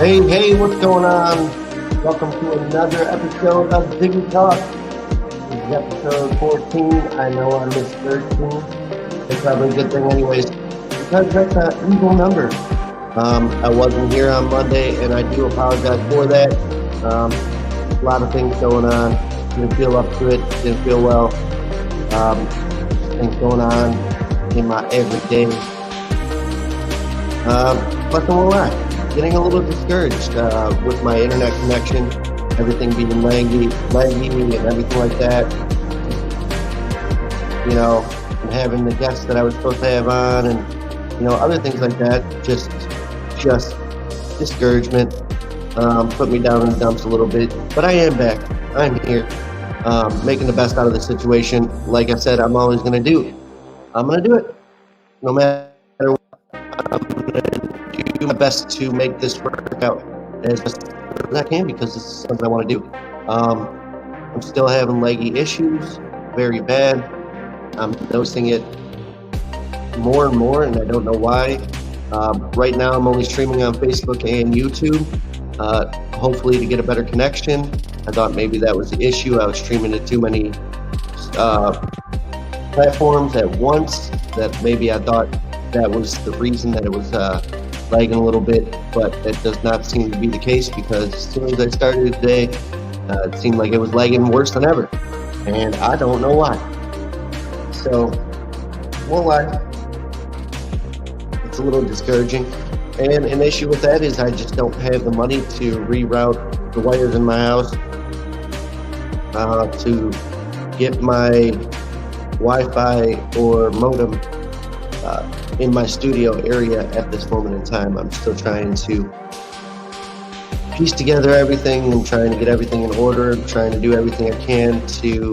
Hey, what's going on? Welcome to another episode of Ziggy Talk. This is episode 14. I know I missed 13. It's probably a good thing anyways, because that's an evil number. I wasn't here on Monday, and I do apologize for that. A lot of things going on. Didn't feel up to it. Didn't feel well. Things going on in my everyday. But don't lie. Getting a little discouraged with my internet connection, everything being laggy and everything like that. You know, and having the guests that I was supposed to have on, and other things like that. Just discouragement. Put me down in the dumps a little bit. But I am back. I'm here, making the best out of the situation. Like I said, I'm always gonna do it. I'm gonna do it, no matter what. I'm gonna do my best to make this work out as best as I can, because this is something I want to do. I'm still having laggy issues, very bad. I'm noticing it more and more, and I don't know why. Right now, I'm only streaming on Facebook and YouTube, hopefully to get a better connection. I thought maybe that was the issue. I was streaming to too many platforms at once, that maybe I thought that was the reason that it was lagging a little bit, but that does not seem to be the case, because as soon as I started today, it seemed like it was lagging worse than ever, and I don't know why. So, won't lie, it's a little discouraging, and an issue with that is I just don't have the money to reroute the wires in my house to get my Wi-Fi or modem in my studio area at this moment in time. I'm still trying to piece together everything and trying to get everything in order, trying to do everything I can to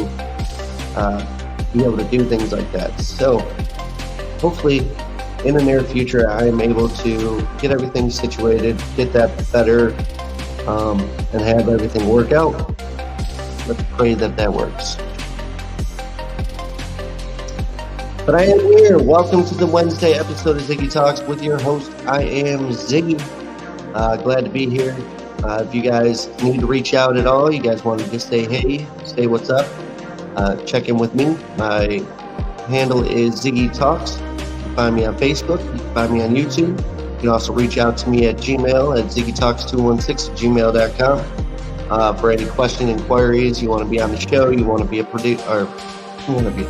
be able to do things like that. So hopefully in the near future I am able to get everything situated, get that better, and have everything work out. Let's pray that that works. But I am here. Welcome to the Wednesday episode of Ziggy Talks with your host. I am Ziggy. Glad to be here. If you guys need to reach out at all, you guys want to just say hey, say what's up, check in with me. My handle is Ziggy Talks. You can find me on Facebook. You can find me on YouTube. You can also reach out to me at Gmail at ziggytalks216@gmail.com for any question, inquiries. You want to be on the show, you want to be a producer, or want to be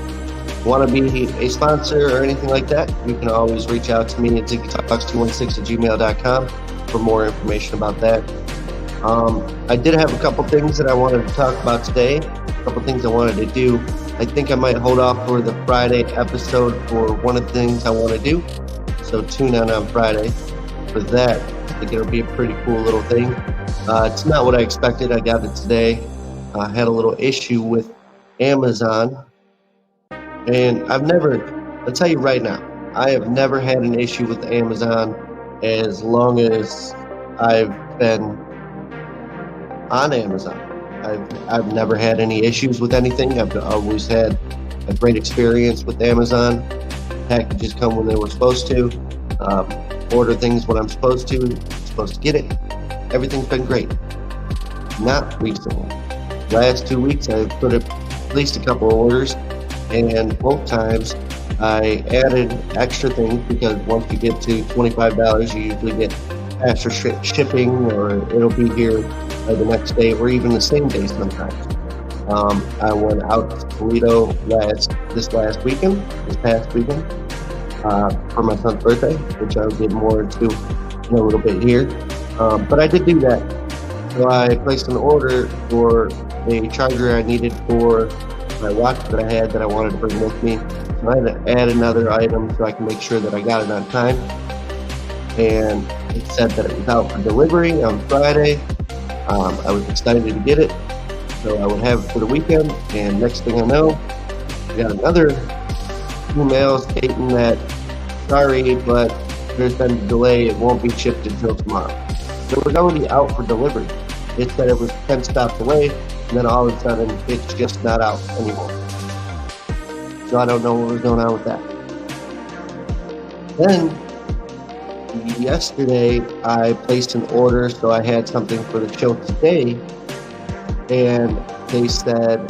a sponsor or anything like that, you can always reach out to me at ziggytalks216@gmail.com for more information about that. I did have a couple things that I wanted to talk about today, a couple things I wanted to do. I think I might hold off for the Friday episode for one of the things I want to do, so tune in on Friday for that. I think it'll be a pretty cool little thing. It's not what I expected. I got it today. I had a little issue with Amazon. And I'll tell you right now, I have never had an issue with Amazon as long as I've been on Amazon. I've never had any issues with anything. I've always had a great experience with Amazon. Packages come when they were supposed to. Order things when I'm supposed to get it. Everything's been great. Not recently. Last 2 weeks, I've put at least a couple of orders. And both times I added extra things, because once you get to $25, you usually get extra shipping, or it'll be here the next day, or even the same day sometimes. I went out to Toledo this past weekend, for my son's birthday, which I'll get more into in a little bit here. But I did do that. So I placed an order for a charger I needed for my watch that I had that I wanted to bring with me. So I had to add another item so I can make sure that I got it on time. And it said that it was out for delivery on Friday. I was excited to get it, so I would have it for the weekend. And next thing I know, I got another email stating that, sorry, but there's been a delay. It won't be shipped until tomorrow. So it was already out for delivery. It said it was 10 stops away, and then all of a sudden, it's just not out anymore. So I don't know what was going on with that. Then yesterday I placed an order, so I had something for the show today, and they said,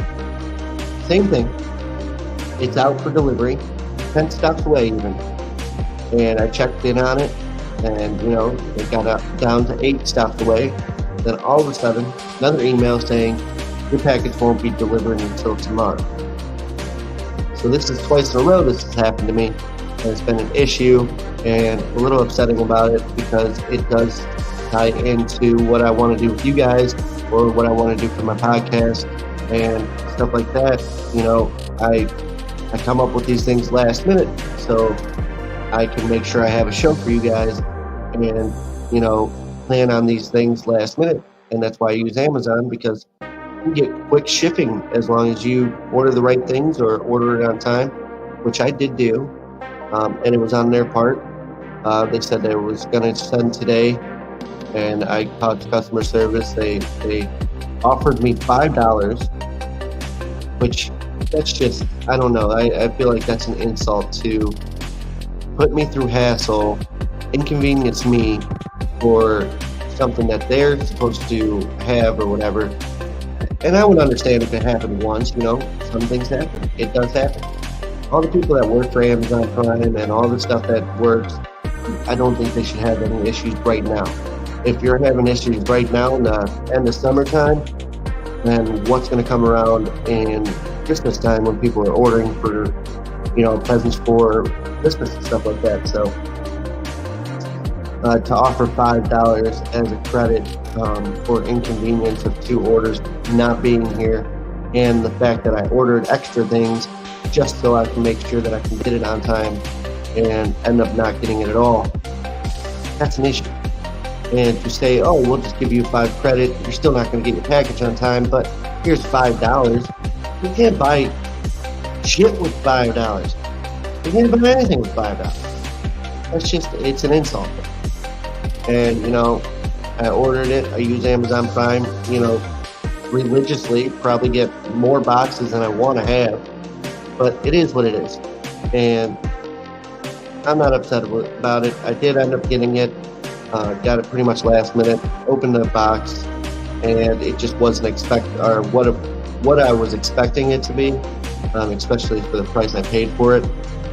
same thing, it's out for delivery, 10 stops away even. And I checked in on it, and it got down to 8 stops away. Then all of a sudden, another email saying, your package won't be delivered until tomorrow. So this is twice in a row this has happened to me, and it's been an issue and a little upsetting about it because it does tie into what I want to do with you guys or what I want to do for my podcast and stuff like that. I come up with these things last minute, so I can make sure I have a show for you guys and, plan on these things last minute. And that's why I use Amazon, because you get quick shipping as long as you order the right things or order it on time, which I did do. And it was on their part. They said they was going to send today, and I called customer service. They offered me $5, which that's just, I don't know. I feel like that's an insult to put me through hassle, inconvenience me for something that they're supposed to have or whatever. And I would understand if it happened once, some things happen. It does happen. All the people that work for Amazon Prime and all the stuff that works, I don't think they should have any issues right now. If you're having issues right now in the end of summertime, then what's going to come around in Christmas time when people are ordering for, presents for Christmas and stuff like that. So to offer $5 as a credit for inconvenience of 2 orders not being here, and the fact that I ordered extra things just so I can make sure that I can get it on time and end up not getting it at all, that's an issue. And to say, oh, we'll just give you 5 credit, you're still not going to get your package on time, but here's $5. You can't buy shit with $5. You can't buy anything with $5. It's an insult. And, I ordered it. I use Amazon Prime, religiously, probably get more boxes than I want to have. But it is what it is. And I'm not upset about it. I did end up getting it. Got it pretty much last minute. Opened the box, and it just wasn't what I was expecting it to be, especially for the price I paid for it.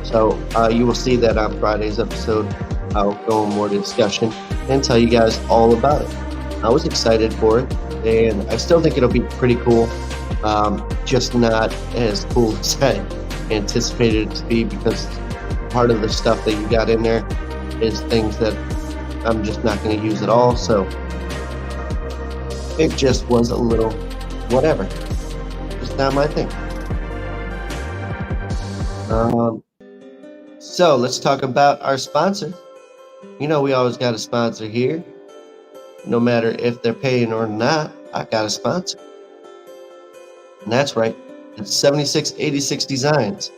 So you will see that on Friday's episode. I'll go in more discussion and tell you guys all about it. I was excited for it, and I still think it'll be pretty cool. Just not as cool as I anticipated it to be, because part of the stuff that you got in there is things that I'm just not going to use at all. So it just was a little whatever. Just not my thing. So let's talk about our sponsor. We always got a sponsor here. No matter if they're paying or not, I got a sponsor. And that's right. It's 7686 Designs.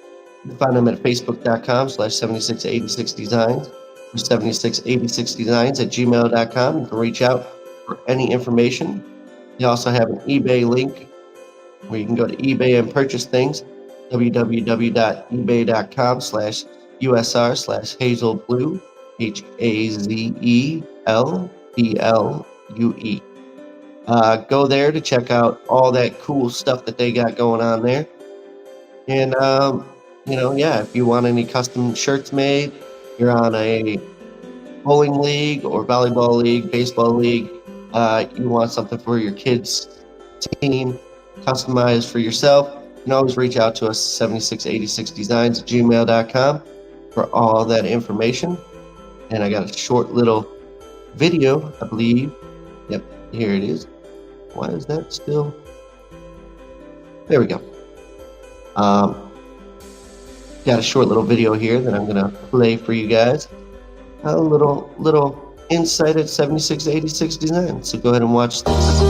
You can find them at facebook.com/7686designs or 7686designs@gmail.com. You can reach out for any information. They also have an eBay link where you can go to eBay and purchase things. www.ebay.com/USR/hazelblue, HAZELBLUE. Go there to check out all that cool stuff that they got going on there. And, if you want any custom shirts made, you're on a bowling league or volleyball league, baseball league, you want something for your kids' team, customized for yourself, you can always reach out to us, 7686designs@gmail.com for all that information. And I got a short little video, I believe. Yep, here it is. Why is that still? There we go. Got a short little video here that I'm gonna play for you guys. A little insight at 7686 Design. So go ahead and watch this.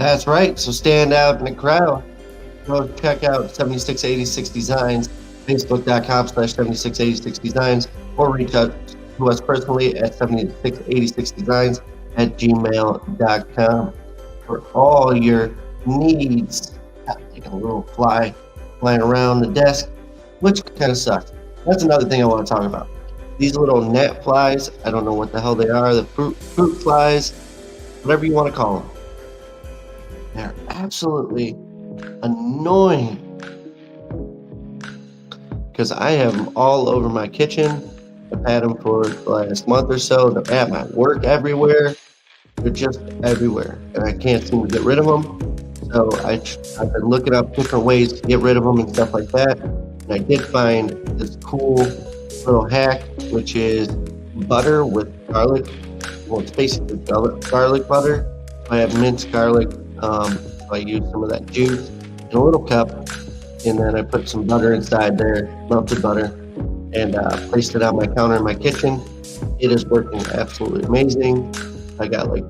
That's right. So stand out in the crowd. Go check out 7686 Designs, facebook.com/7686 Designs, or reach out to us personally at 7686 Designs at gmail.com for all your needs. Like a little fly flying around the desk, which kind of sucks. That's another thing I want to talk about. These little gnat flies, I don't know what the hell they are, the fruit flies, whatever you want to call them. They're absolutely annoying because I have them all over my kitchen. I've had them for the last month or so. They're at my work everywhere. They're just everywhere, and I can't seem to get rid of them. So I've been looking up different ways to get rid of them and stuff like that. And I did find this cool little hack, which is butter with garlic. Well, it's basically garlic butter. I have minced garlic. I use some of that juice in a little cup, and then I put some butter inside there, melted butter, and placed it on my counter in my kitchen. It is working absolutely amazing. I got like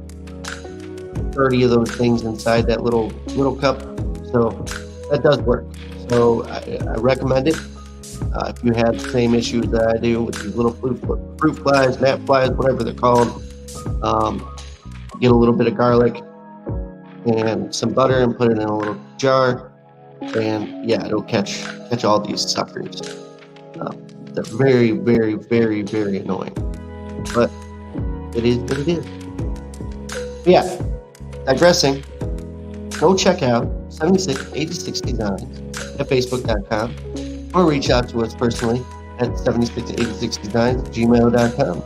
30 of those things inside that little cup, so that does work. So I recommend it. If you have the same issues that I do with these little fruit flies, gnat flies, whatever they're called, get a little bit of garlic and some butter and put it in a little jar, and yeah, it'll catch all these suckers. They're very, very, very, very annoying, but it is what it is. But yeah, digressing, go check out 7686 Designs at facebook.com or reach out to us personally at 7686designs@gmail.com.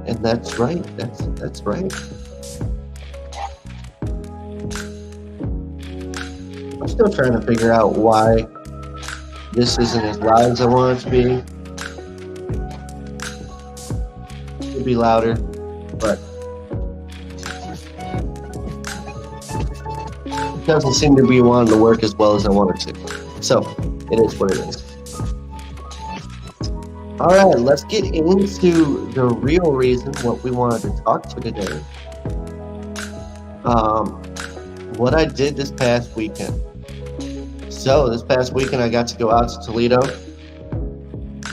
And that's right. That's right. I'm still trying to figure out why this isn't as loud as I want it to be. It could be louder, but it doesn't seem to be wanting to work as well as I want it to. So it is what it is. All right, let's get into the real reason what we wanted to talk to today. What I did this past weekend. So this past weekend, I got to go out to Toledo,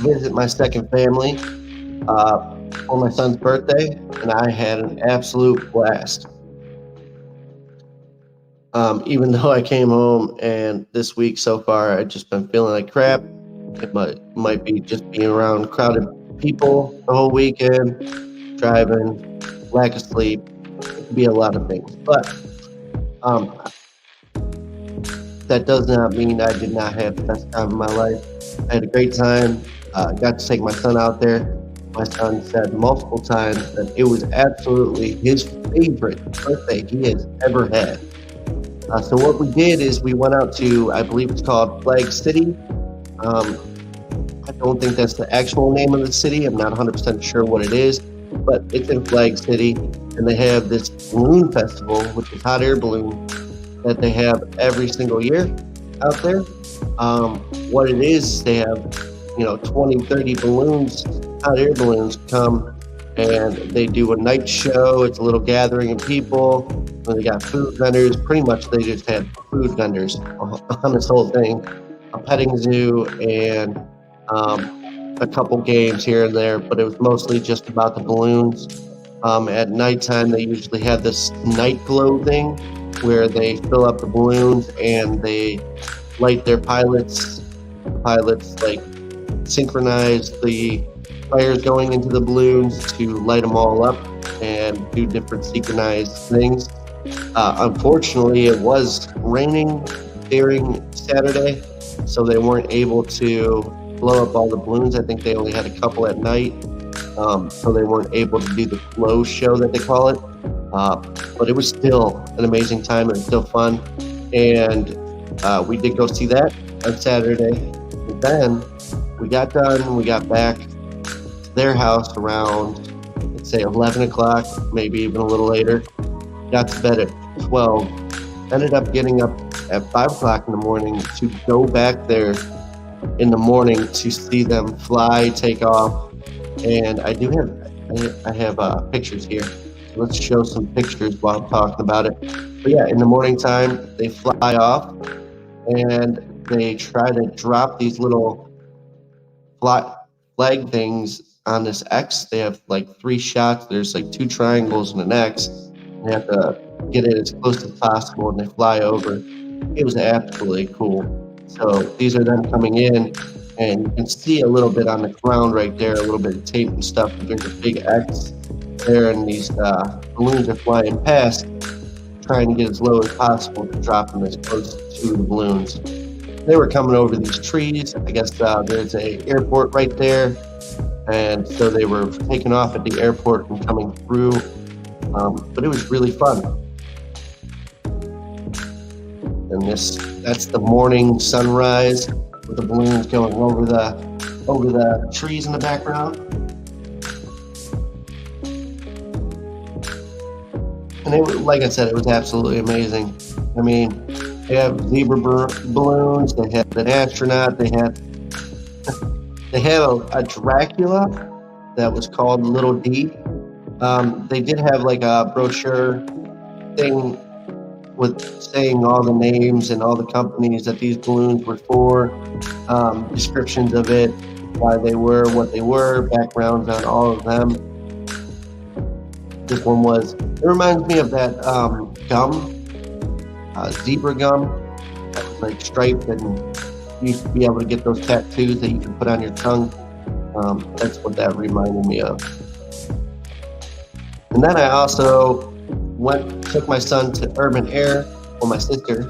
visit my second family for my son's birthday, and I had an absolute blast. Even though I came home and this week so far, I've just been feeling like crap. It might be just being around crowded people the whole weekend, driving, lack of sleep. It could be a lot of things. But that does not mean I did not have the best time of my life. I had a great time. Got to take my son out there. My son said multiple times that it was absolutely his favorite birthday he has ever had. So what we did is we went out to, I believe it's called Flag City. I don't think that's the actual name of the city. I'm not 100% sure what it is, but it's in Flag City, and they have this balloon festival, which is hot air balloon, that they have every single year out there. What it is, they have 20, 30 balloons, hot air balloons come, and they do a night show. It's a little gathering of people. They got food vendors. Pretty much they just had food vendors on this whole thing. A petting zoo and a couple games here and there, but it was mostly just about the balloons. At nighttime, they usually have this night glow thing where they fill up the balloons and they light their pilots. The pilots like synchronize the fires going into the balloons to light them all up and do different synchronized things. Unfortunately, it was raining during Saturday, so they weren't able to blow up all the balloons. I think they only had a couple at night, so they weren't able to do the glow show that they call it. But it was still an amazing time. It was still fun, and we did go see that on Saturday. And then we got done. We got back to their house around, let's say, 11 o'clock, maybe even a little later. Got to bed at 12. Ended up getting up at 5 o'clock in the morning to go back there in the morning to see them fly, take off. And I have pictures here. let's show some pictures while I'm talking about it. But yeah, in the morning time, they fly off and they try to drop these little flag things on this X. They have like 3 shots. There's like 2 triangles and an X. They have to get it as close as possible, and they fly over. It was absolutely cool. So these are them coming in, and you can see a little bit on the ground right there, a little bit of tape and stuff. But there's a big X there, and these balloons are flying past, trying to get as low as possible to drop them as close to the balloons. They were coming over these trees. I guess there's a airport right there, and so they were taking off at the airport and coming through. But it was really fun. And that's the morning sunrise with the balloons going over the trees in the background. And like I said, it was absolutely amazing. I mean, they have zebra balloons. They had an astronaut. They had a Dracula that was called Little D. They did have like a brochure thing with saying all the names and all the companies that these balloons were for, descriptions of it, why they were what they were, backgrounds on all of them. This one it reminds me of that gum, zebra gum, that was like striped, and you used to be able to get those tattoos that you can put on your tongue. That's what that reminded me of. And then I also took my son to Urban Air, well, my sister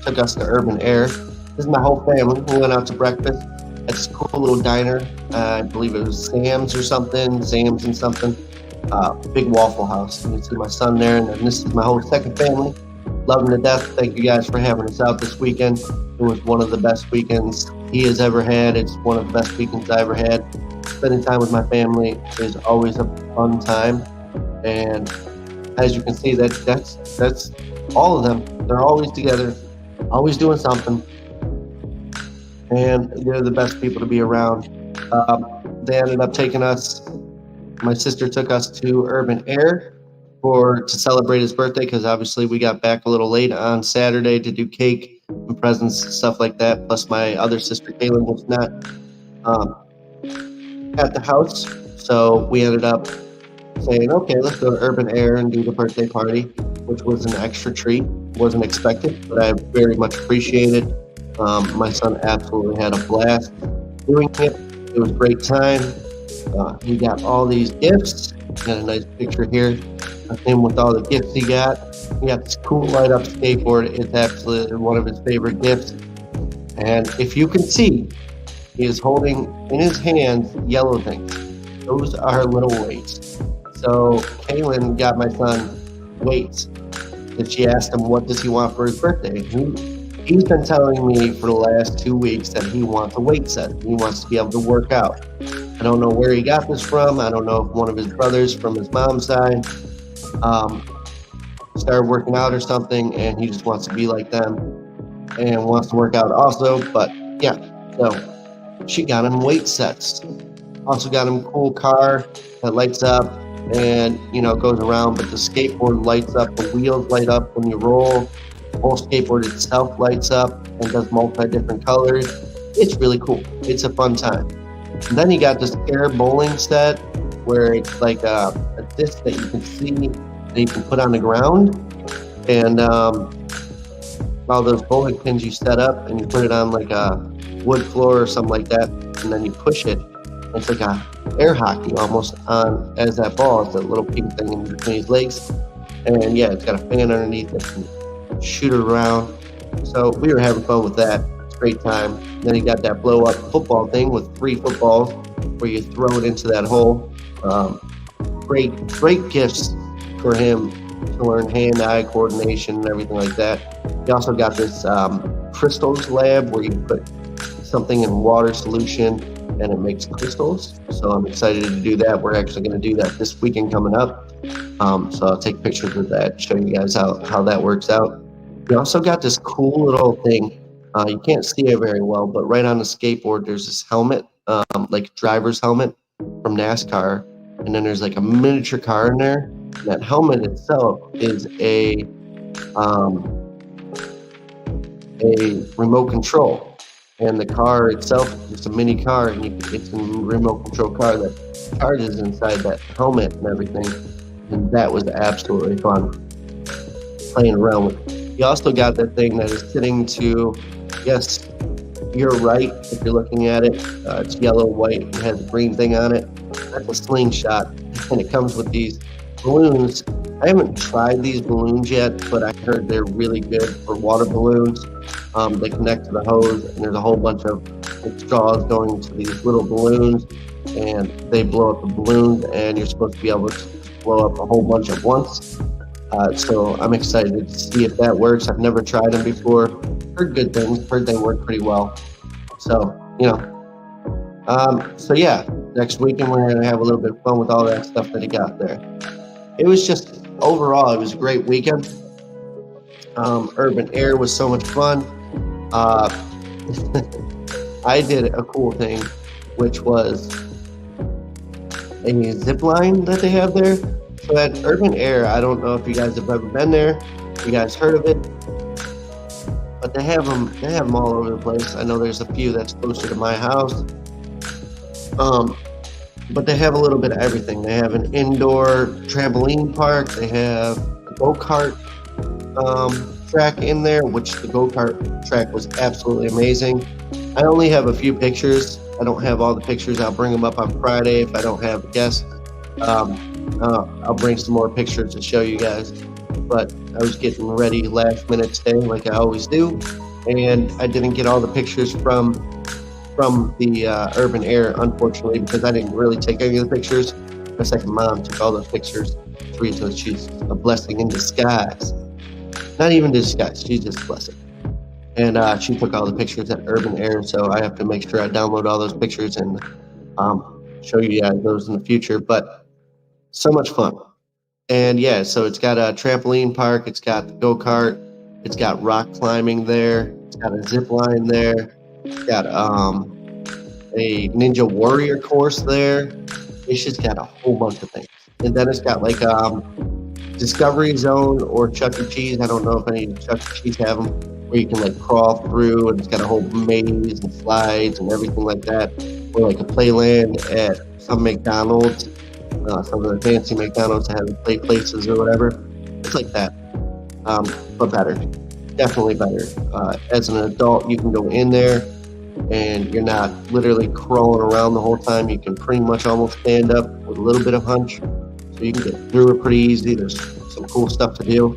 took us to Urban Air. This is my whole family. We went out to breakfast at this cool little diner. I believe it was Sam's and something. Big Waffle House. You can see my son there, and then this is my whole second family. Loving to death. Thank you guys for having us out this weekend. It was one of the best weekends he has ever had. It's one of the best weekends I ever had. Spending time with my family is always a fun time, and as you can see, that's all of them. They're always together, always doing something, and they're the best people to be around. They ended up taking us. My sister took us to Urban Air to celebrate his birthday, because obviously we got back a little late on Saturday to do cake and presents and stuff like that. Plus, my other sister Kaylin was not at the house, so we ended up saying, okay, let's go to Urban Air and do the birthday party, which was an extra treat. Wasn't expected, but I very much appreciated. My son absolutely had a blast doing it. It was a great time. He got all these gifts. Got a nice picture here of him with all the gifts he got. He got this cool light up skateboard. It's absolutely one of his favorite gifts. And if you can see, he is holding in his hands yellow things. Those are little weights. So Kaylin got my son weights, and she asked him, what does he want for his birthday? He's been telling me for the last 2 weeks that he wants a weight set. He wants to be able to work out. I don't know where he got this from. I don't know if one of his brothers from his mom's side started working out or something, and he just wants to be like them and wants to work out also. But yeah, so she got him weight sets. Also got him a cool car that lights up and, goes around, but the skateboard lights up, the wheels light up when you roll. The whole skateboard itself lights up and does different colors. It's really cool. It's a fun time. And then you got this air bowling set where it's like a disc that you can see that you can put on the ground, and all those bowling pins you set up and you put it on like a wood floor or something like that, and then you push it. It's like a air hockey almost on as that ball. It's that little pink thing in between his legs, and yeah, it's got a fan underneath it and shoot it around. So we were having fun with that. Great time. Then he got that blow up football thing with 3 footballs where you throw it into that hole. Great gifts for him to learn hand-eye coordination and everything like that. He also got this crystals lab where you put something in water solution and it makes crystals. So I'm excited to do that. We're actually going to do that this weekend coming up. So I'll take pictures of that, show you guys how that works out. We also got this cool little thing. You can't see it very well, but right on the skateboard, there's this helmet, like driver's helmet from NASCAR. And then there's like a miniature car in there. That helmet itself is um, a remote control, and the car itself is just a mini car, and it's a remote control car that charges inside that helmet and everything. And that was absolutely fun playing around with it. You also got that thing that is sitting to, yes, you're right. If you're looking at it, it's yellow, white, and has a green thing on it. That's a slingshot, and it comes with these balloons. I haven't tried these balloons yet, but I heard they're really good for water balloons. They connect to the hose, and there's a whole bunch of straws going to these little balloons, and they blow up the balloons, and you're supposed to be able to blow up a whole bunch at once. So I'm excited to see if that works. I've never tried them before. Heard good things. Heard they work pretty well. So, so yeah, next weekend we're going to have a little bit of fun with all that stuff that he got there. It was just, overall, it was a great weekend. Urban Air was so much fun. I did a cool thing, which was a zip line that they have there. So at Urban Air, I don't know if you guys have ever been there, you guys heard of it, but they have them all over the place. I know there's a few that's closer to my house. But they have a little bit of everything. They have an indoor trampoline park. They have a go-kart track in there, which the go-kart track was absolutely amazing. I only have a few pictures. I don't have all the pictures. I'll bring them up on Friday if I don't have a guest. I'll bring some more pictures to show you guys. But I was getting ready last minute today, like I always do, and I didn't get all the pictures from the Urban Air, unfortunately, because I didn't really take any of the pictures. My second mom took all those pictures. So she's a blessing in disguise. Not even disguise, she's just a blessing. And she took all the pictures at Urban Air, so I have to make sure I download all those pictures and show you guys those in the future. But so much fun. And yeah, so it's got a trampoline park, it's got the go-kart, it's got rock climbing there, it's got a zip line there, it's got a Ninja Warrior course there. It's just got a whole bunch of things. And then it's got like Discovery Zone or Chuck E. Cheese. I don't know if any Chuck E. Cheese have them, where you can like crawl through, and it's got a whole maze and slides and everything like that. Or like a playland at some McDonald's. Some of the fancy McDonald's that have play places or whatever. It's like that, but better. Definitely better. As an adult, you can go in there and you're not literally crawling around the whole time. You can pretty much almost stand up with a little bit of hunch. So you can get through it pretty easy. There's some cool stuff to do.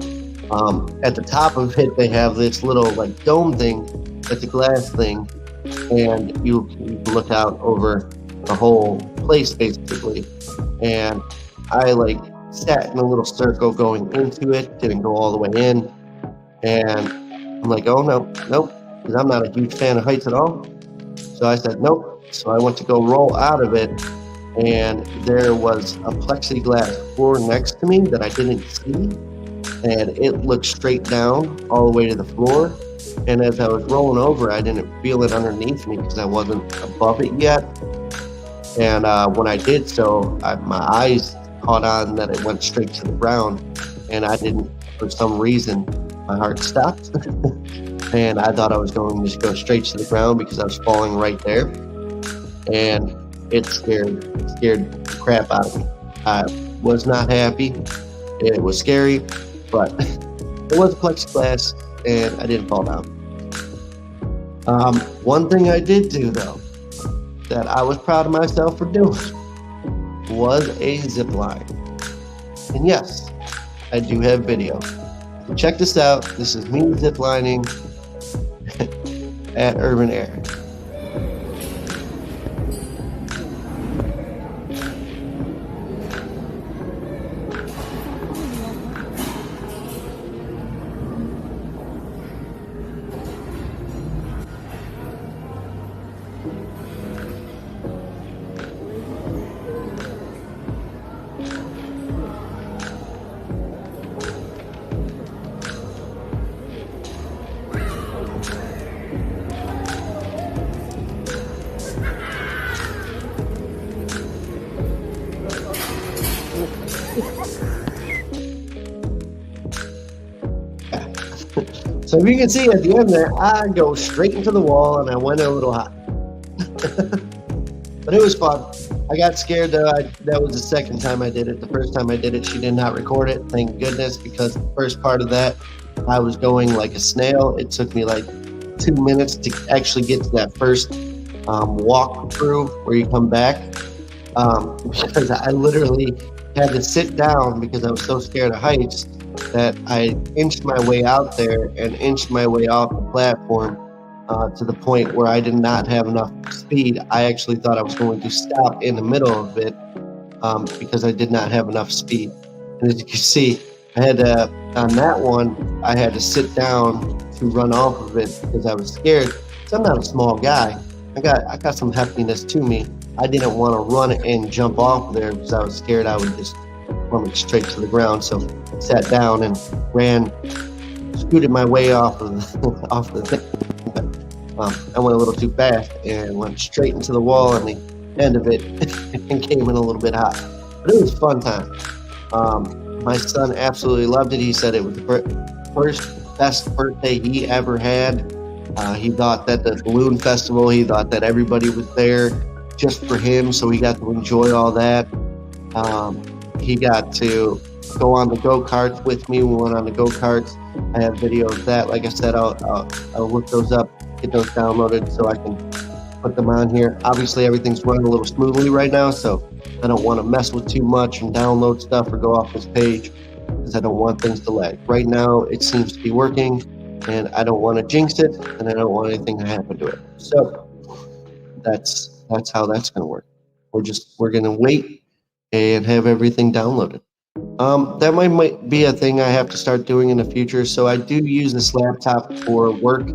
At the top of it, they have this little like dome thing. It's a glass thing, and you can look out over the whole place basically. And I like sat in a little circle going into it, didn't go all the way in. And I'm like, oh nope, because I'm not a huge fan of heights at all. So I said nope. So I went to go roll out of it, and there was a plexiglass floor next to me that I didn't see, and it looked straight down all the way to the floor. And as I was rolling over, I didn't feel it underneath me because I wasn't above it yet. And when I did so, my eyes caught on that it went straight to the ground, and I didn't, for some reason, my heart stopped. And I thought I was going to just go straight to the ground because I was falling right there. And it scared the crap out of me. I was not happy. It was scary, but it was plexiglass, and I didn't fall down. One thing I did do, though, that I was proud of myself for doing was a zip line. And yes, I do have video. So check this out. This is me zip lining at Urban Air. So if you can see at the end there, I go straight into the wall and I went a little hot. But it was fun. I got scared though. That was the second time I did it. The first time I did it, she did not record it. Thank goodness, because the first part of that, I was going like a snail. It took me like 2 minutes to actually get to that first walk through where you come back. Because I literally had to sit down because I was so scared of heights that I inched my way out there and inched my way off the platform to the point where I did not have enough speed. I actually thought I was going to stop in the middle of it because I did not have enough speed. And as you can see, I had to, on that one, I had to sit down to run off of it because I was scared. So I'm not a small guy. I got some heftiness to me. I didn't want to run and jump off there because I was scared I would just plummet straight to the ground. So I sat down and scooted my way off the thing. I went a little too fast and went straight into the wall on the end of it and came in a little bit hot. But it was a fun time. My son absolutely loved it. He said it was the best birthday he ever had. He thought that the balloon festival, he thought that everybody was there just for him, so he got to enjoy all that. He got to go on the go-karts with me. We went on the go-karts. I have videos of that. Like I said, I'll look those up, get those downloaded so I can put them on here. Obviously, everything's running a little smoothly right now, so I don't want to mess with too much and download stuff or go off this page because I don't want things to lag. Right now, it seems to be working, and I don't want to jinx it, and I don't want anything to happen to it. So that's how that's going to work. We're going to wait and have everything downloaded. That might be a thing I have to start doing in the future. So I do use this laptop for work,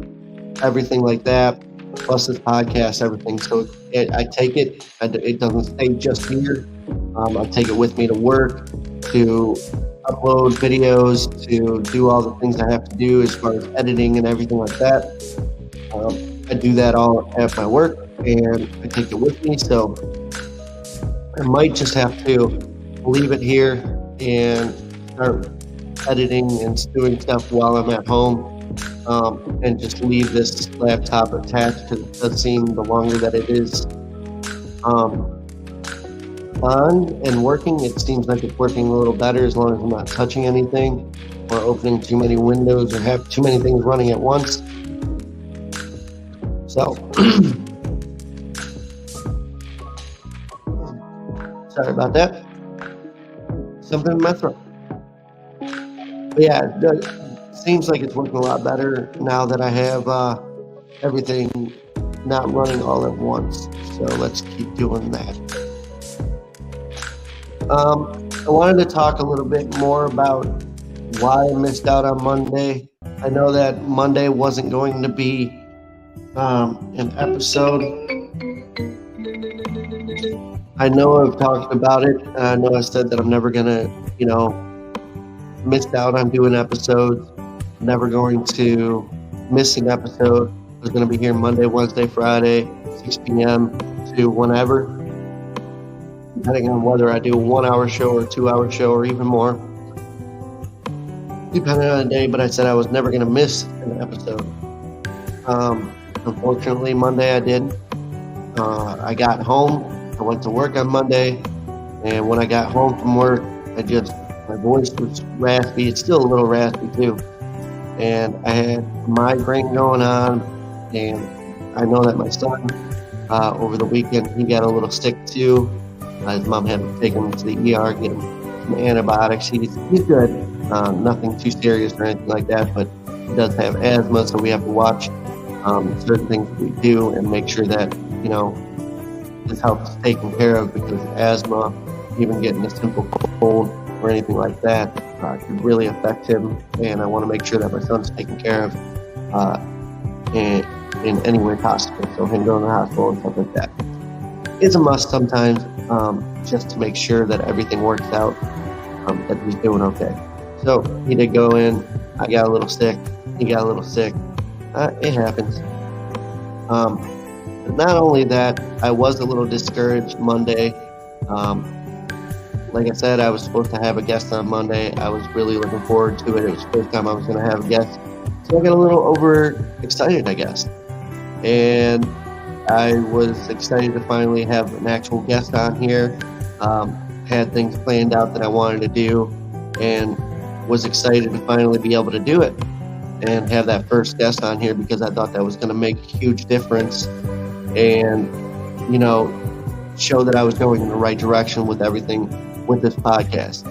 everything like that, plus this podcast, everything. So I take it. It doesn't stay just here. I take it with me to work, to upload videos, to do all the things I have to do as far as editing and everything like that. I do that all at my work, and I take it with me. So I might just have to leave it here and start editing and doing stuff while I'm at home, and just leave this laptop attached, because it does seem the longer that it is on and working, it seems like it's working a little better as long as I'm not touching anything or opening too many windows or have too many things running at once. So sorry about that. Something in my throat. But yeah, it seems like it's working a lot better now that I have everything not running all at once. So let's keep doing that. I wanted to talk a little bit more about why I missed out on Monday. I know that Monday wasn't going to be an episode. I know I've talked about it. I know I said that I'm never going to, miss out on doing episodes. Never going to miss an episode. I was going to be here Monday, Wednesday, Friday, 6 p.m. to whenever, depending on whether I do a 1 hour show or a 2 hour show or even more, depending on the day. But I said I was never going to miss an episode. Unfortunately, Monday I did. I got home. I went to work on Monday, and when I got home from work, my voice was raspy. It's still a little raspy too. And I had a migraine going on, and I know that my son, over the weekend, he got a little sick too. His mom had to take him to the ER, get him some antibiotics. He's good. Nothing too serious or anything like that, but he does have asthma, so we have to watch certain things that we do and make sure that, his health is taken care of, because asthma, even getting a simple cold or anything like that, can really affect him. And I want to make sure that my son's taken care of in any way possible. So him going to the hospital and stuff like that is a must sometimes, just to make sure that everything works out, that he's doing okay. So he did go in. I got a little sick. He got a little sick. It happens. But not only that, I was a little discouraged Monday. Like I said, I was supposed to have a guest on Monday. I was really looking forward to it. It was the first time I was going to have a guest So I got a little overexcited, I guess. And I was excited to finally have an actual guest on here. Had things planned out that I wanted to do, and was excited to finally be able to do it and have that first guest on here, because I thought that was going to make a huge difference and, you know, show that I was going in the right direction with everything with this podcast.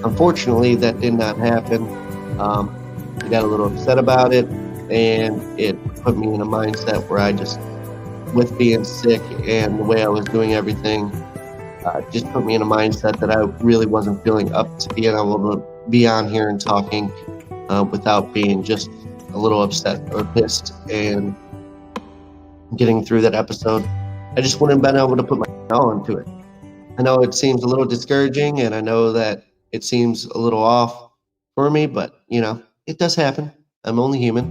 Unfortunately, that did not happen. I got a little upset about it, and it put me in a mindset where I just, with being sick and the way I was doing everything, just put me in a mindset that I really wasn't feeling up to being able to be on here and talking without being just a little upset or pissed and getting through that episode. I just wouldn't have been able to put my all into it. I know it seems a little discouraging, and I know that it seems a little off for me, but, it does happen. I'm only human.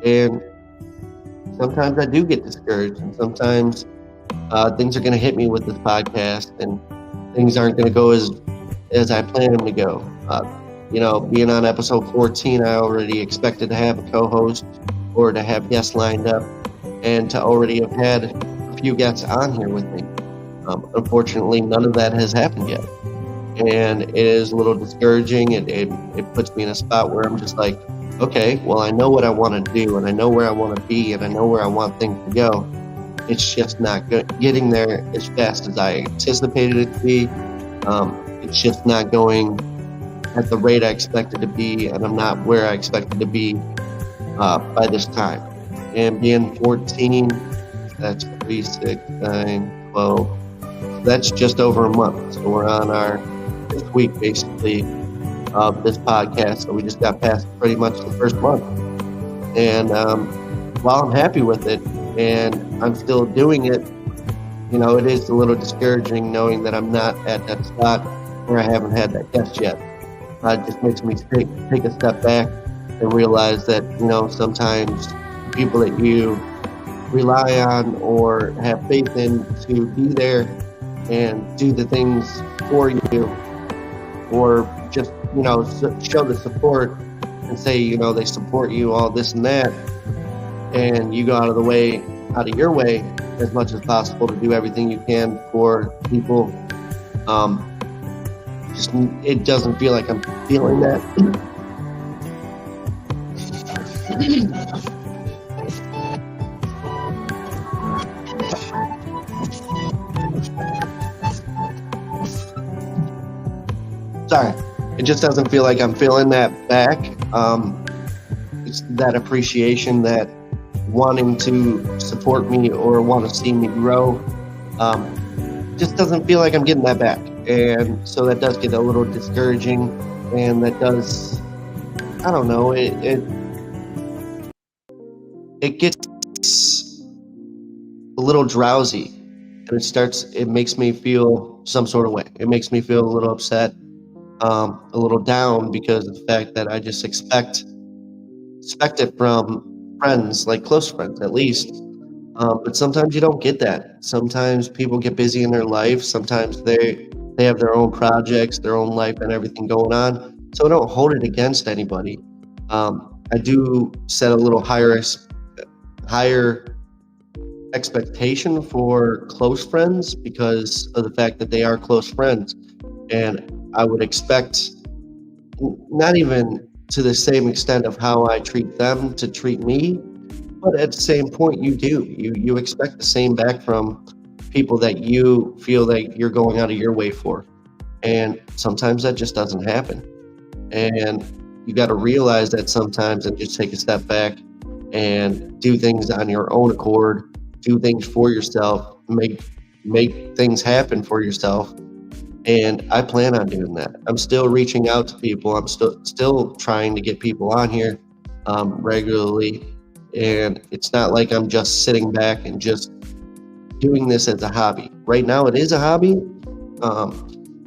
And sometimes I do get discouraged, and sometimes things are going to hit me with this podcast, and things aren't going to go as I plan them to go. Being on episode 14, I already expected to have a co-host or to have guests lined up, and to already have had a few guests on here with me. Unfortunately, none of that has happened yet, and it is a little discouraging. It puts me in a spot where I'm just like, okay, well, I know what I want to do, and I know where I want to be, and I know where I want things to go. It's just not getting there as fast as I anticipated it to be. It's just not going at the rate I expected to be, and I'm not where I expected to be by this time. And being 14, that's 3, 6, 9, 12. So that's just over a month. So we're on our 5th week, basically, of this podcast. So we just got past pretty much the first month. And while I'm happy with it, and I'm still doing it, it is a little discouraging knowing that I'm not at that spot where I haven't had that guest yet. It just makes me take a step back and realize that, sometimes people that you rely on or have faith in to be there and do the things for you, or just, show the support and say, they support you, all this and that, and you go out of your way as much as possible to do everything you can for people. It doesn't feel like I'm feeling that. Sorry, it just doesn't feel like I'm feeling that back. It's that appreciation, that wanting to support me or want to see me grow. Just doesn't feel like I'm getting that back. And so that does get a little discouraging, and that does, I don't know, it gets a little drowsy, and it makes me feel some sort of way. It makes me feel a little upset, a little down, because of the fact that I just expect it from friends, like close friends at least. But sometimes you don't get that. Sometimes people get busy in their life. Sometimes they have their own projects, their own life, and everything going on. So I don't hold it against anybody. I do set a little higher expectation for close friends because of the fact that they are close friends. And I would expect, not even to the same extent of how I treat them to treat me, but at the same point, you expect the same back from people that you feel like you're going out of your way for. And sometimes that just doesn't happen. And you got to realize that sometimes, and just take a step back and do things on your own accord, do things for yourself, make things happen for yourself. And I plan on doing that. I'm still reaching out to people. I'm still trying to get people on here regularly. And it's not like I'm just sitting back and just doing this as a hobby. Right now, it is a hobby,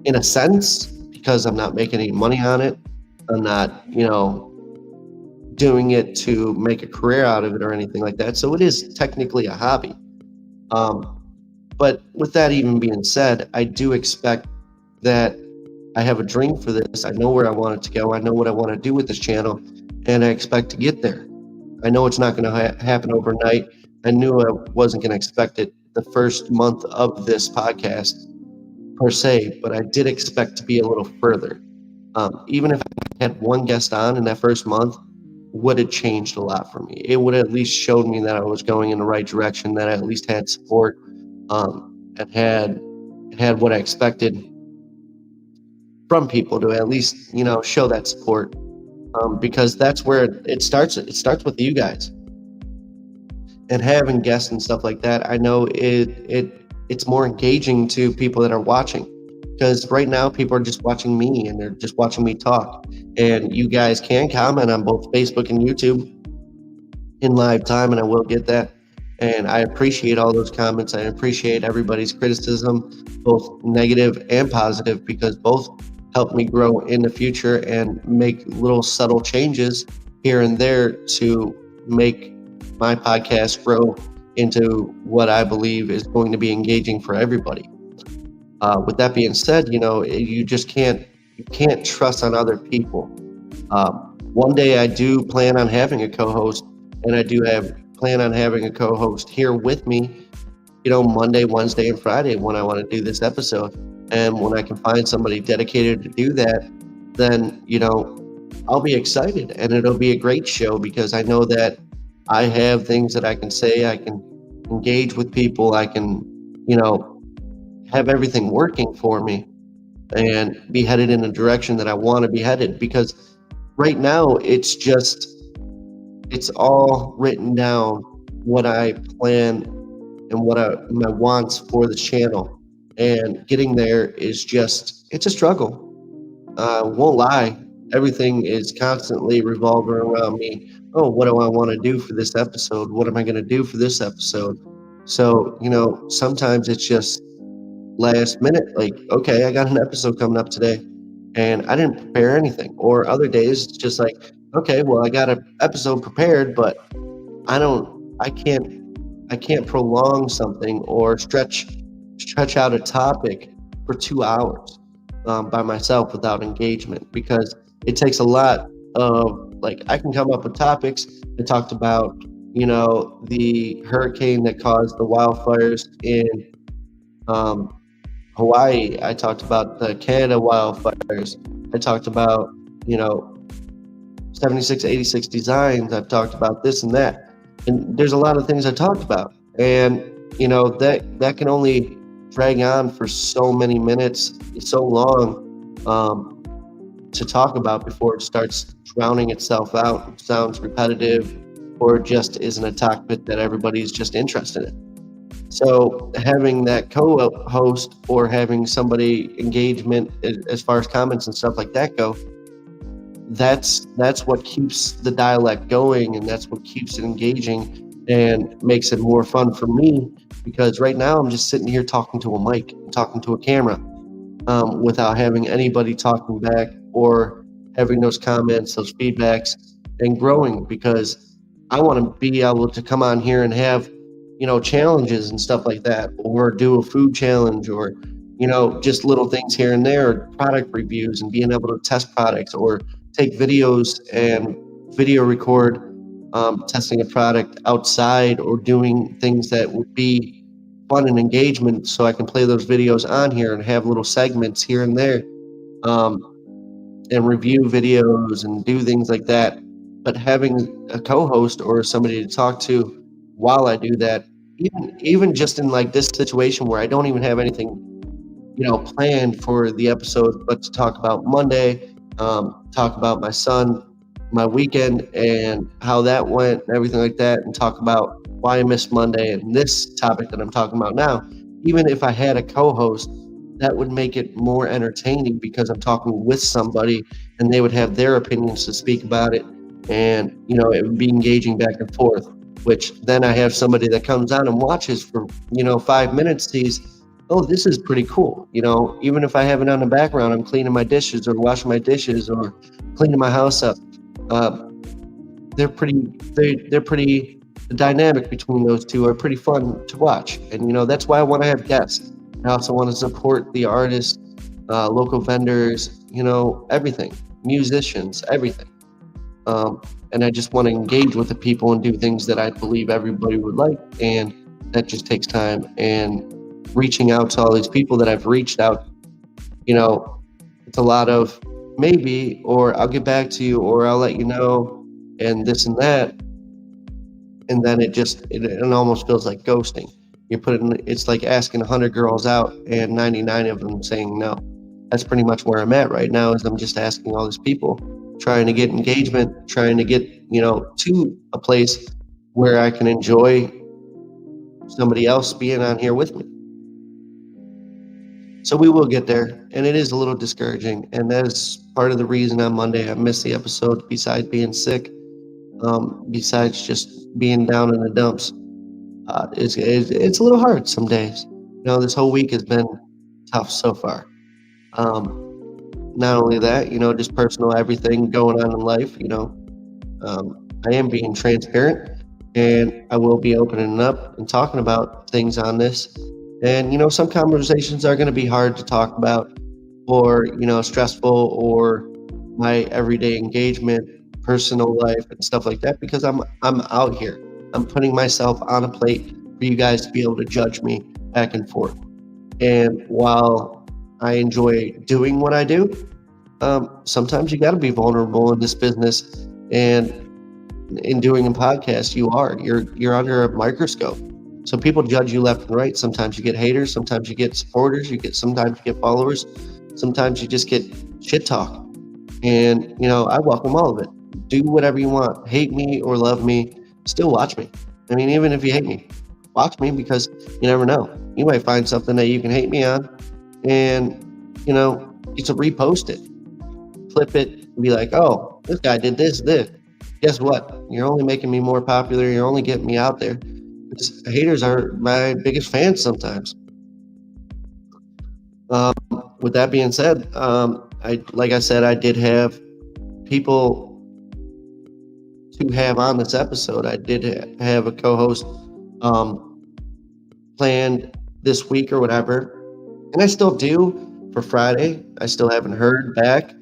in a sense, because I'm not making any money on it. I'm not, doing it to make a career out of it or anything like that. So it is technically a hobby. But with that even being said, I do expect that I have a dream for this. I know where I want it to go. I know what I want to do with this channel, and I expect to get there. I know it's not going to happen overnight. I knew I wasn't going to expect it the first month of this podcast per se, but I did expect to be a little further. Even if I had one guest on in that first month, would have changed a lot for me. It would have at least showed me that I was going in the right direction, that I at least had support, and had what I expected from people to at least, show that support. Because that's where it starts. It starts with you guys, and having guests and stuff like that. I know it's more engaging to people that are watching, because right now people are just watching me and they're just watching me talk. And you guys can comment on both Facebook and YouTube in live time, and I will get that. And I appreciate all those comments. I appreciate everybody's criticism, both negative and positive, because both help me grow in the future and make little subtle changes here and there to make my podcast grow into what I believe is going to be engaging for everybody. With that being said, you just can't trust on other people. One day I do plan on having a co-host, and I do plan on having a co-host here with me, Monday, Wednesday, and Friday when I want to do this episode. And when I can find somebody dedicated to do that, then, I'll be excited, and it'll be a great show, because I know that I have things that I can say. I can engage with people. I can, have everything working for me and be headed in a direction that I want to be headed. Because right now it's all written down, what I plan and what my wants for the channel. And getting there is it's a struggle. Won't lie. Everything is constantly revolving around me. Oh, what do I want to do for this episode? What am I going to do for this episode? So, sometimes it's just last minute, like, okay, I got an episode coming up today and I didn't prepare anything. Or other days, it's just like, okay, well, I got an episode prepared, but I can't prolong something or stretch out a topic for 2 hours by myself without engagement, because it takes a lot of, like, I can come up with topics. I talked about, the hurricane that caused the wildfires in Hawaii. I talked about the Canada wildfires. I talked about, 7686 designs. I've talked about this and that. And there's a lot of things I talked about. And, that can only drag on for so many minutes, so long to talk about before it starts drowning itself out. It sounds repetitive, or just isn't a topic that everybody's just interested in. So having that co-host, or having somebody engagement as far as comments and stuff like that go, that's what keeps the dialect going, and that's what keeps it engaging and makes it more fun for me. Because right now I'm just sitting here talking to a mic, talking to a camera, without having anybody talking back or having those comments, those feedbacks, and growing. Because I want to be able to come on here and have, challenges and stuff like that, or do a food challenge, or, just little things here and there, product reviews, and being able to test products, or take videos and video record testing a product outside, or doing things that would be fun and engagement, so I can play those videos on here and have little segments here and there, and review videos and do things like that. But having a co-host or somebody to talk to while I do that, even just in like this situation where I don't even have anything, planned for the episode, but to talk about Monday, talk about my son, my weekend, and how that went, and everything like that, and talk about why I missed Monday and this topic that I'm talking about now. Even if I had a co-host, that would make it more entertaining, because I'm talking with somebody and they would have their opinions to speak about it, and it would be engaging back and forth. Which then I have somebody that comes on and watches for 5 minutes, sees, oh, this is pretty cool. Even if I have it on the background, I'm cleaning my dishes or washing my dishes or cleaning my house up. They're pretty. The dynamic between those two are pretty fun to watch, and that's why I want to have guests. I also want to support the artists local vendors, everything, musicians, everything. And I just want to engage with the people and do things that I believe everybody would like. And that just takes time. And reaching out to all these people that I've reached out, you know, it's a lot of maybe, or I'll get back to you, or I'll let you know, and this and that. And then it almost feels like ghosting. It's like asking 100 girls out and 99 of them saying no. That's pretty much where I'm at right now. Is I'm just asking all these people, trying to get engagement, trying to get to a place where I can enjoy somebody else being on here with me. So we will get there, and it is a little discouraging, and that is part of the reason on Monday I missed the episode. Besides being sick, besides just being down in the dumps, it's a little hard some days. This whole week has been tough so far. Not only that, just personal everything going on in life. I am being transparent, and I will be opening up and talking about things on this. And some conversations are going to be hard to talk about, or stressful, or my everyday engagement, personal life, and stuff like that, because I'm out here. I'm putting myself on a plate for you guys to be able to judge me back and forth. And while I enjoy doing what I do, sometimes you got to be vulnerable in this business. And in doing a podcast, you're under a microscope. So people judge you left and right. Sometimes you get haters, sometimes you get supporters, sometimes you get followers, sometimes you just get shit talk. And I welcome all of it. Do whatever you want. Hate me or love me, still watch me. I mean, even if you hate me, watch me, because you never know. You might find something that you can hate me on, and you can repost it, flip it, and be like, oh, this guy did this. Guess what? You're only making me more popular. You're only getting me out there. Because haters are my biggest fans sometimes. With that being said, like I said, I did have people to have on this episode. I did have a co-host planned this week or whatever, and I still do for Friday. I still haven't heard back,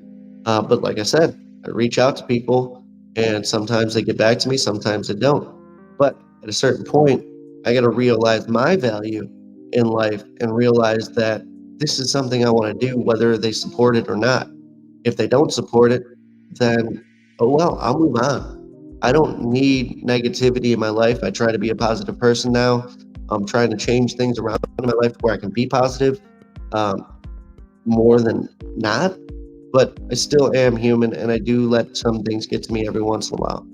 but like I said, I reach out to people, and sometimes they get back to me, sometimes they don't. But at a certain point, I got to realize my value in life and realize that this is something I want to do, whether they support it or not. If they don't support it, then, oh well, I'll move on. I don't need negativity in my life. I try to be a positive person now. I'm trying to change things around in my life where I can be positive more than not. But I still am human, and I do let some things get to me every once in a while.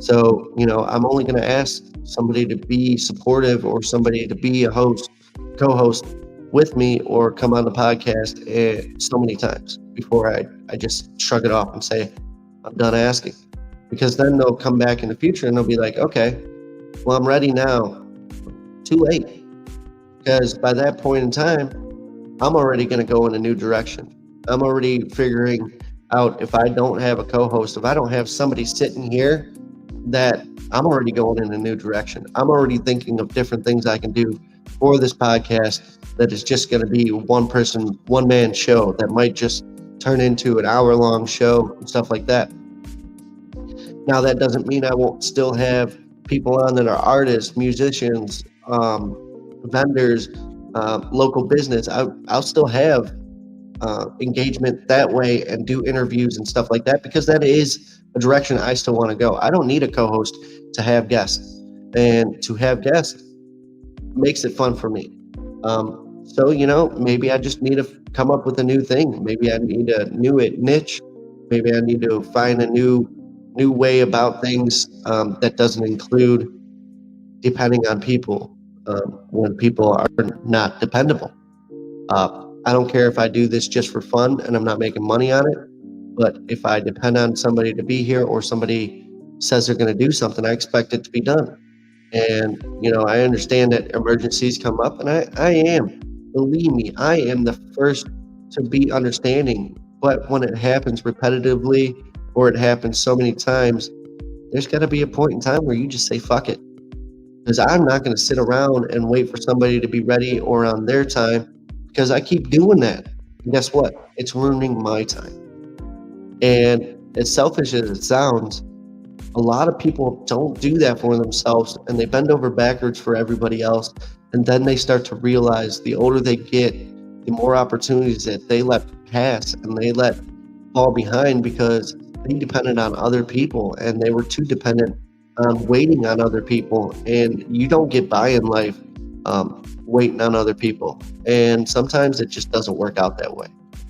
So, I'm only going to ask somebody to be supportive, or somebody to be a host, co-host with me, or come on the podcast so many times before I just shrug it off and say, I'm done asking. Because then they'll come back in the future and they'll be like, okay, well, I'm ready now. Too late. Because by that point in time, I'm already going to go in a new direction. I'm already figuring out, if I don't have a co-host, if I don't have somebody sitting here, that I'm already going in a new direction. I'm already thinking of different things I can do for this podcast that is just going to be one person, one man show that might just turn into an hour-long show and stuff like that. Now, that doesn't mean I won't still have people on that are artists, musicians, vendors, local business. I'll still have engagement that way and do interviews and stuff like that, because that is a direction I still want to go. I don't need a co-host to have guests, and to have guests makes it fun for me. So, maybe I just need to come up with a new thing. Maybe I need a new niche. Maybe I need to find a new way about things that doesn't include depending on people when people are not dependable. I don't care if I do this just for fun and I'm not making money on it, but if I depend on somebody to be here, or somebody says they're going to do something, I expect it to be done. And, I understand that emergencies come up, and believe me, I am the first to be understanding. But when it happens repetitively, or it happens so many times, there's got to be a point in time where you just say, fuck it. Because I'm not going to sit around and wait for somebody to be ready or on their time, because I keep doing that. And guess what? It's ruining my time. And as selfish as it sounds, a lot of people don't do that for themselves and they bend over backwards for everybody else. And then they start to realize the older they get, the more opportunities that they let pass and they let fall behind because they depended on other people and they were too dependent on waiting on other people. And you don't get by in life waiting on other people. And sometimes it just doesn't work out that way.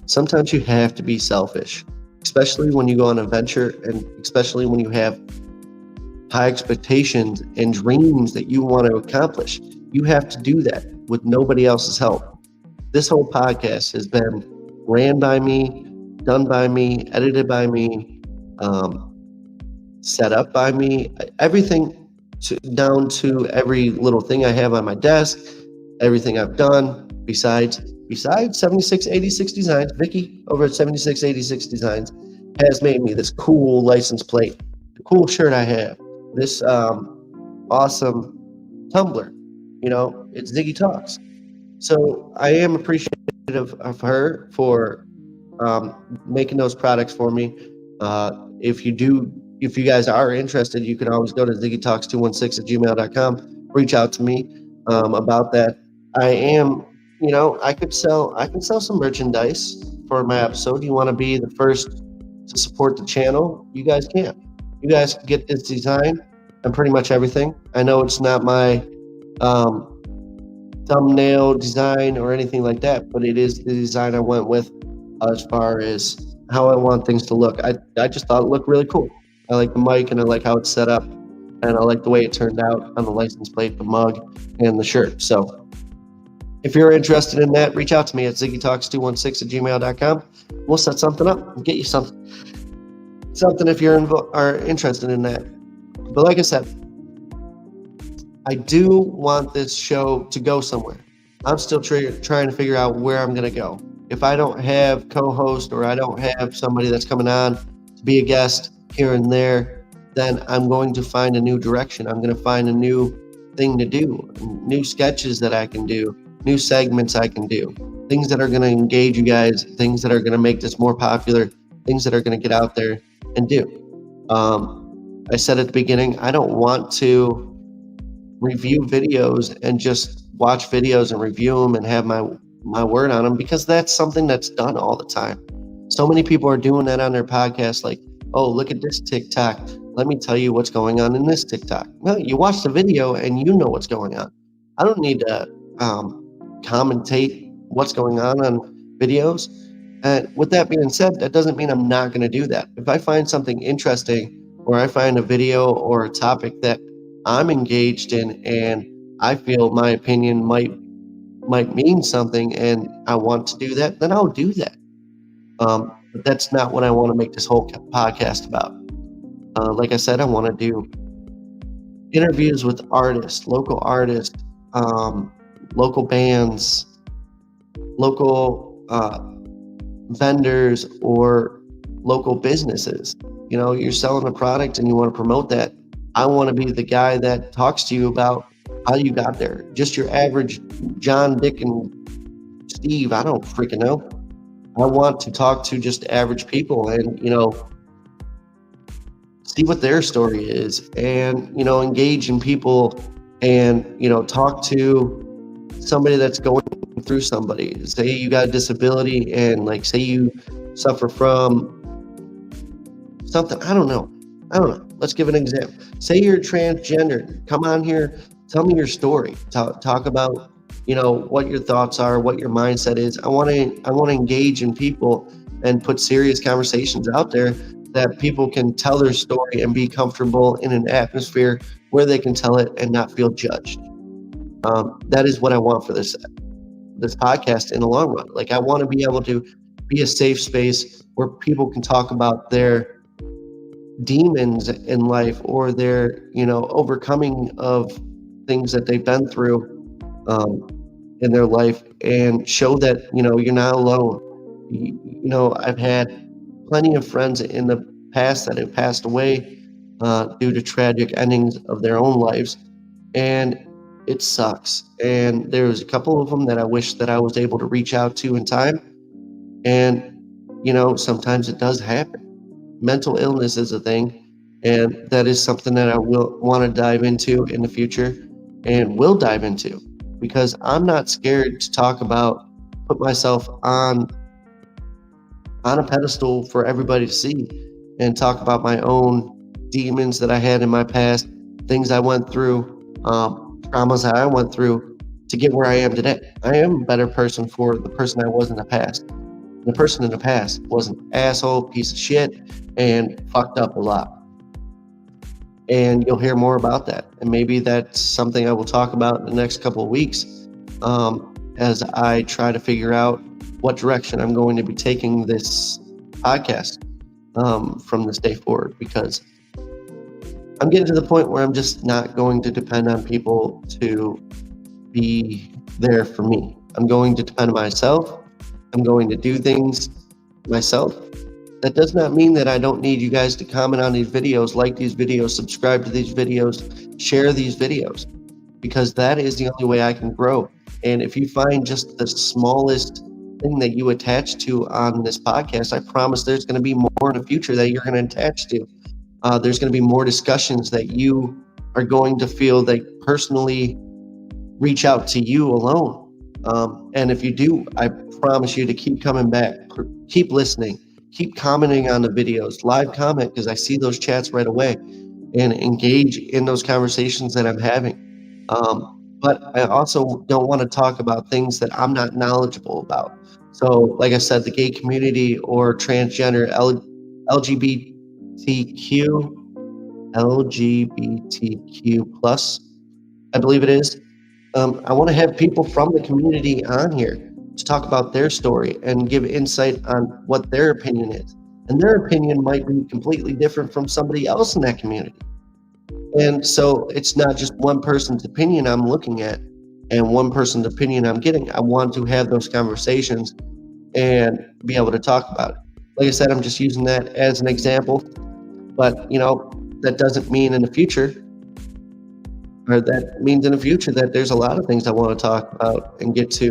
Sometimes you have to be selfish, especially when you go on a venture and especially when you have high expectations and dreams that you want to accomplish. You have to do that with nobody else's help. This whole podcast has been ran by me, done by me, edited by me, set up by me, everything down to every little thing I have on my desk, everything I've done besides 7686 Designs. Vicky over at 7686 Designs has made me this cool license plate, the cool shirt I have, this awesome tumbler. It's Ziggy Talks. So I am appreciative of her for making those products for me. If you guys are interested, you can always go to ziggytalks216@gmail.com. Reach out to me about that. I can sell some merchandise for my episode. You want to be the first to support the channel? You guys can. You guys can get this design and pretty much everything. I know it's not my thumbnail design or anything like that, but it is the design I went with as far as how I want things to look. I just thought it looked really cool. I like the mic and I like how it's set up and I like the way it turned out on the license plate, the mug, and the shirt. So if you're interested in that, reach out to me at ziggytalks216@gmail.com. We'll set something up and get you something if you're are interested in that. But like I said, I do want this show to go somewhere. I'm still trying to figure out where I'm going to go. If I don't have co-host or I don't have somebody that's coming on to be a guest here and there, then I'm going to find a new direction. I'm going to find a new thing to do, new sketches that I can do, new segments I can do, things that are going to engage you guys, things that are going to make this more popular, things that are going to get out there and do. I said at the beginning, I don't want to review videos and just watch videos and review them and have my word on them, because that's something that's done all the time. So many people are doing that on their podcast, like, oh, look at this TikTok. Let me tell you what's going on in this TikTok. Well, you watch the video and you know what's going on. I don't need to commentate what's going on videos. And with that being said, that doesn't mean I'm not going to do that. If I find something interesting or I find a video or a topic that I'm engaged in and I feel my opinion might mean something and I want to do that, then I'll do that. But that's not what I want to make this whole podcast about. Like I said, I want to do interviews with artists, local bands, local vendors, or local businesses. You're selling a product and you want to promote that. I want to be the guy that talks to you about how you got there. Just your average John, Dick, and Steve. I don't freaking know. I want to talk to just average people and, see what their story is and, engage in people and, talk to somebody that's going through somebody. Say you got a disability and say you suffer from something. I don't know. Let's give an example. Say you're transgender. Come on here. Tell me your story. Talk about, what your thoughts are, what your mindset is. I want to engage in people and put serious conversations out there that people can tell their story and be comfortable in an atmosphere where they can tell it and not feel judged. That is what I want for this podcast in the long run. I want to be able to be a safe space where people can talk about their demons in life or their, overcoming of things that they've been through in their life and show that, you're not alone. I've had plenty of friends in the past that have passed away due to tragic endings of their own lives, and it sucks. And there was a couple of them that I wish that I was able to reach out to in time, And, sometimes it does happen. Mental illness is a thing, and that is something that I will want to dive into in the future and will dive into because I'm not scared to talk about, put myself on a pedestal for everybody to see and talk about my own demons that I had in my past, things I went through, traumas that I went through to get where I am today. I am a better person for the person I was in the past. The person in the past was an asshole, piece of shit, and fucked up a lot. And you'll hear more about that. And maybe that's something I will talk about in the next couple of weeks as I try to figure out what direction I'm going to be taking this podcast from this day forward, because I'm getting to the point where I'm just not going to depend on people to be there for me. I'm going to depend on myself. I'm going to do things myself. That does not mean that I don't need you guys to comment on these videos, like these videos, subscribe to these videos, share these videos, because that is the only way I can grow. And if you find just the smallest thing that you attach to on this podcast, I promise there's going to be more in the future that you're going to attach to. There's going to be more discussions that you are going to feel they personally reach out to you alone. And if you do, I promise you to keep coming back, keep listening, keep commenting on the videos, live comment, because I see those chats right away, and engage in those conversations that I'm having. But I also don't want to talk about things that I'm not knowledgeable about. So, like I said, the gay community or transgender LGBTQ plus, I believe it is. I want to have people from the community on here to talk about their story and give insight on what their opinion is. And their opinion might be completely different from somebody else in that community. And so it's not just one person's opinion I'm looking at and one person's opinion I'm getting. I want to have those conversations and be able to talk about it. Like I said, I'm just using that as an example, but that doesn't mean in the future, or that means in the future that there's a lot of things I want to talk about and get to.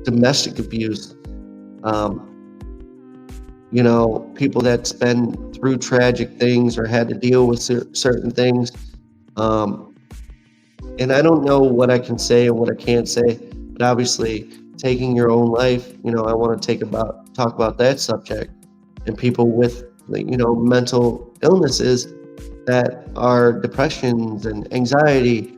Domestic abuse, people that's been through tragic things or had to deal with certain things. And I don't know what I can say and what I can't say, but obviously taking your own life, I want to talk about that subject, and people with, mental illnesses that are depressions and anxiety,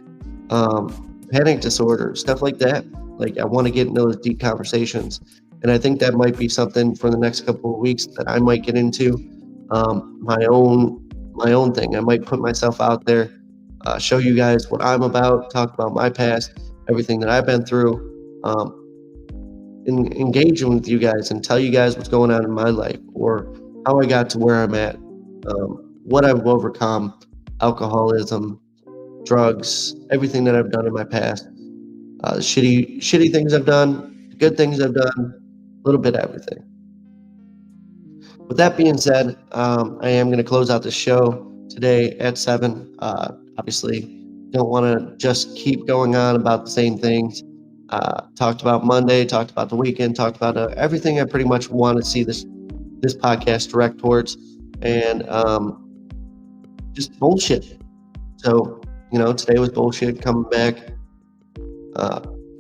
panic disorder, stuff like that. Like, I want to get into those deep conversations. And I think that might be something for the next couple of weeks that I might get into, my own thing. I might put myself out there, show you guys what I'm about, talk about my past, everything that I've been through, and engaging with you guys and tell you guys what's going on in my life or how I got to where I'm at, what I've overcome, alcoholism, drugs, everything that I've done in my past, shitty things I've done, good things I've done, a little bit of everything. With that being said, I am going to close out the show today at 7. Obviously, don't want to just keep going on about the same things. Talked about Monday, talked about the weekend, talked about everything I pretty much want to see this podcast direct towards, and just bullshit. So, today was bullshit, coming back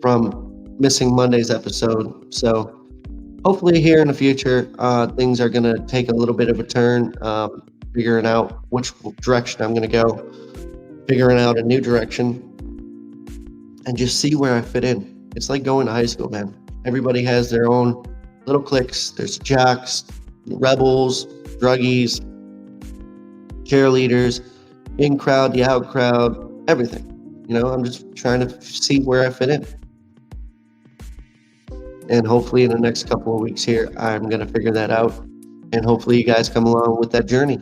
from missing Monday's episode. So hopefully here in the future, things are going to take a little bit of a turn, figuring out which direction I'm going to go, figuring out a new direction, and just see where I fit in. It's like going to high school, man. Everybody has their own little cliques. There's jocks, rebels, druggies, cheerleaders, in crowd, the out crowd, everything. I'm just trying to see where I fit in. And hopefully in the next couple of weeks here, I'm going to figure that out. And hopefully you guys come along with that journey.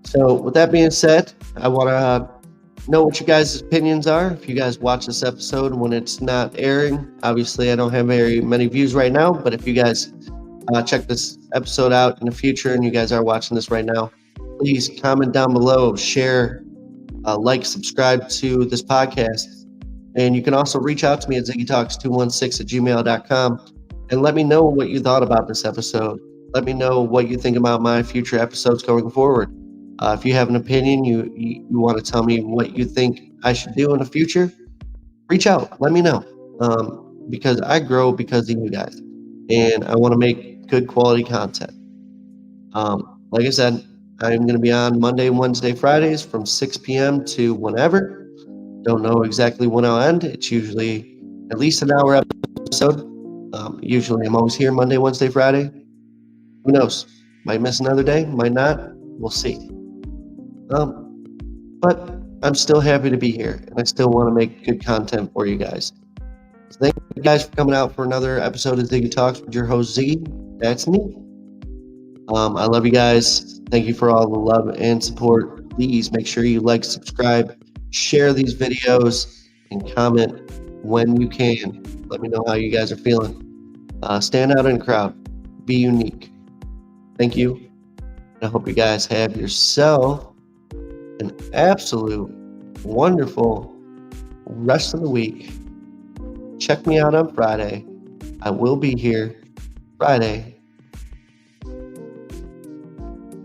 So with that being said, I want to know what you guys' opinions are. If you guys watch this episode when it's not airing, obviously I don't have very many views right now, but if you guys check this episode out in the future and you guys are watching this right now, please comment down below, share, like, subscribe to this podcast. And you can also reach out to me at ziggytalks216@gmail.com And let me know what you thought about this episode. Let me know what you think about my future episodes going forward. If you have an opinion, you want to tell me what you think I should do in the future, reach out. Let me know. Because I grow because of you guys. And I want to make good quality content. Like I said, I'm going to be on Monday, Wednesday, Fridays from 6 p.m. to whenever. Don't know exactly when I'll end. It's usually at least an hour episode. Usually I'm always here Monday, Wednesday, Friday. Who knows? Might miss another day, might not. We'll see. But I'm still happy to be here, and I still want to make good content for you guys. So thank you guys for coming out for another episode of Ziggy Talks with your host Ziggy. That's me. I love you guys. Thank you for all the love and support. Please make sure you like, subscribe, share these videos, and comment when you can. Let me know how you guys are feeling. Stand out in the crowd. Be unique. Thank you. I hope you guys have yourself an absolute wonderful rest of the week. Check me out on Friday. I will be here Friday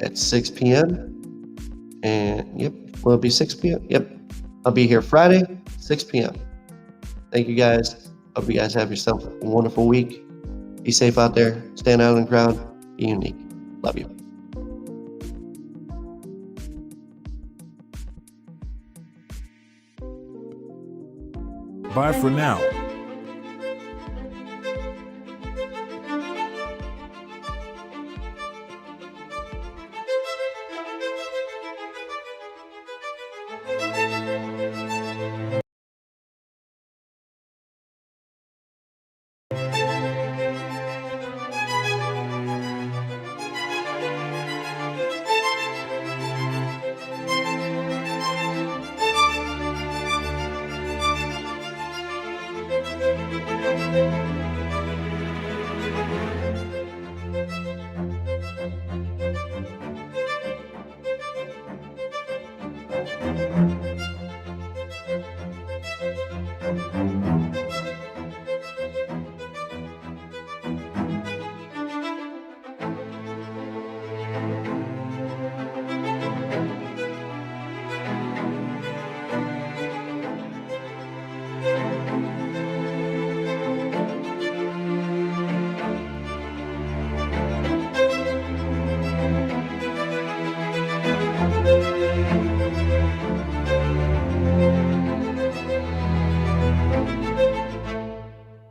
at 6 p.m. And yep, will it be 6 p.m.? Yep, I'll be here Friday, 6 p.m. Thank you guys. Hope you guys have yourself a wonderful week. Be safe out there. Stand out in the crowd. Be unique. Love you. Bye for now.